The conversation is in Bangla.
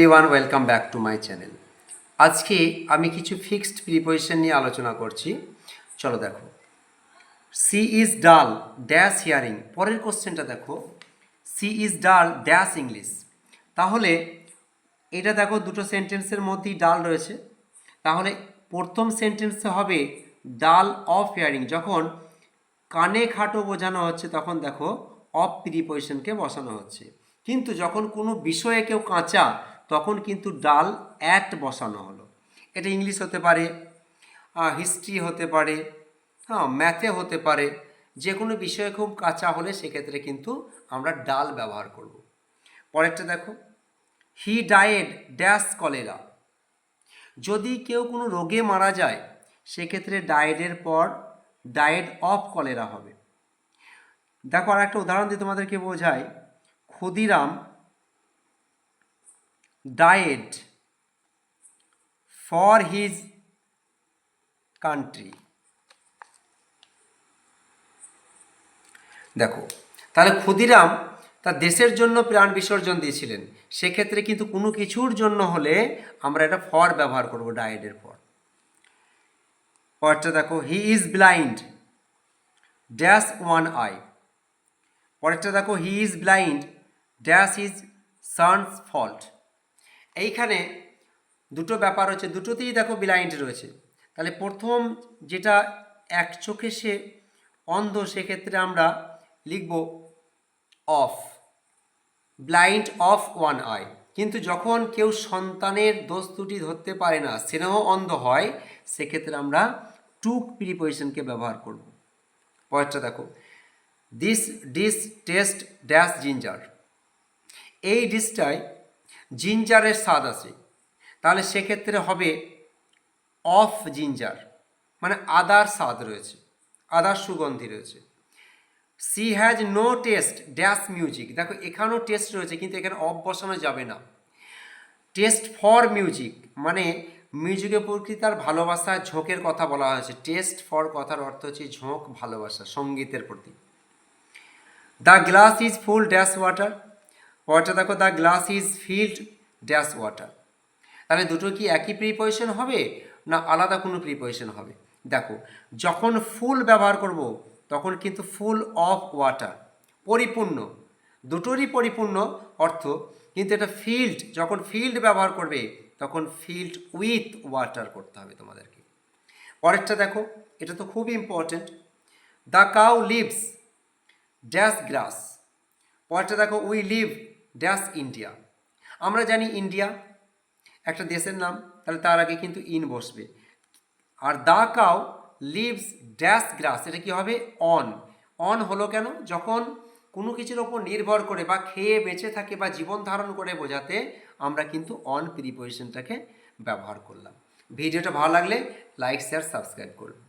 Everyone, welcome back to my channel. আজকে আমি কিছু ফিক্সড প্রিপোজিশন নিয়ে আলোচনা করছি। চলো দেখো, she is dull dash hearing. পরের কোশ্চেনটা দেখো, she is dull dash English. তাহলে এটা দেখো, দুটো সেন্টেন্সের মধ্যেই ডাল রয়েছে। তাহলে প্রথম সেন্টেন্সে হবে ডাল অফ হিয়ারিং। যখন কানে খাটো বোঝানো হচ্ছে তখন দেখো অফ প্রিপোজিশনকে বসানো হচ্ছে। কিন্তু যখন কোনো বিষয়ে কেউ কাঁচা তখন কিন্তু ডাল অ্যাট বসানো হলো। এটা ইংলিশ হতে পারে, হিস্ট্রি হতে পারে, ম্যাথে হতে পারে। যে কোনো বিষয়ে খুব কাঁচা হলে সেক্ষেত্রে কিন্তু আমরা ডাল ব্যবহার করব। পরেরটা দেখো, হি ডায়েড ড্যাশ কলেরা। যদি কেউ কোনো রোগে মারা যায় সেক্ষেত্রে ডায়েডের পর ডায়েড অফ কলেরা হবে। দেখো, আর একটা উদাহরণ দিয়ে তোমাদেরকে বোঝাই। Khudiram died for his country. দেখো, তাহলে ক্ষুদিরাম তার দেশের জন্য প্রাণ বিসর্জন দিয়েছিলেন। সেক্ষেত্রে কিন্তু কোনো কিছুর জন্য হলে আমরা এটা ফর ব্যবহার করব ডায়েডের পর। পরেরটা দেখো, he is blind dash one I. পরেরটা দেখো, he is blind dash is sons fault. এইখানে দুটো ব্যাপার হচ্ছে, দুটোতেই দেখো ব্লাইন্ড রয়েছে। তাহলে প্রথম যেটা এক চোখে সে অন্ধ, সেক্ষেত্রে আমরা লিখব of, blind of one I. কিন্তু যখন কেউ সন্তানের দোষ ত্রুটি ধরতে পারে না, স্নেহ অন্ধ হয়, সেক্ষেত্রে আমরা টুক প্রিপোজিশনকে ব্যবহার করব। পরেরটা দেখো, this dish test dash ginger. এই ডিশটায় জিঞ্জারের স্বাদ আছে। তাহলে সেক্ষেত্রে হবে অফ জিঞ্জার, মানে আদার স্বাদ রয়েছে, আদার সুগন্ধি রয়েছে। She has no taste dash music. দেখো, এখানেও টেস্ট রয়েছে কিন্তু এখানে অফ বসানো যাবে না। টেস্ট ফর মিউজিক, মানে মিউজিকের প্রতি তার ভালোবাসা, ঝোঁকের কথা বলা হয়েছে। টেস্ট ফর কথার অর্থ হচ্ছে ঝোঁক, ভালোবাসা সঙ্গীতের প্রতি। The glass is full dash water. পরটা দেখো, the glass is filled dash water. তাহলে দুটো কি একই প্রিপোজিশন হবে না আলাদা কোনো প্রিপোজিশন হবে? দেখো, যখন ফুল ব্যবহার করব তখন কিন্তু ফুল অফ ওয়াটার, পরিপূর্ণ, দুটোরই পরিপূর্ণ অর্থ। কিন্তু এটা ফিল্ড, যখন ফিল্ড ব্যবহার করবে তখন ফিল্ড উইথ ওয়াটার করতে হবে তোমাদেরকে। পরেরটা দেখো, এটা তো খুব important. The cow lives dash grass. পরেরটা দেখো, উই লিভ ড্যাশ ইন্ডিয়া। আমরা জানি ইন্ডিয়া একটা দেশের নাম, তাহলে তার আগে কিন্তু ইন বসবে। আর the cow lives dash grass, এটা কি হবে? অন। অন হলো কেন? যখন কোনো কিছুর ওপর নির্ভর করে বা খেয়ে বেঁচে থাকে বা জীবন ধারণ করে বোঝাতে আমরা কিন্তু অন প্রিপোজিশনটাকে ব্যবহার করলাম। ভিডিওটা ভালো লাগলে লাইক, শেয়ার, সাবস্ক্রাইব করুন।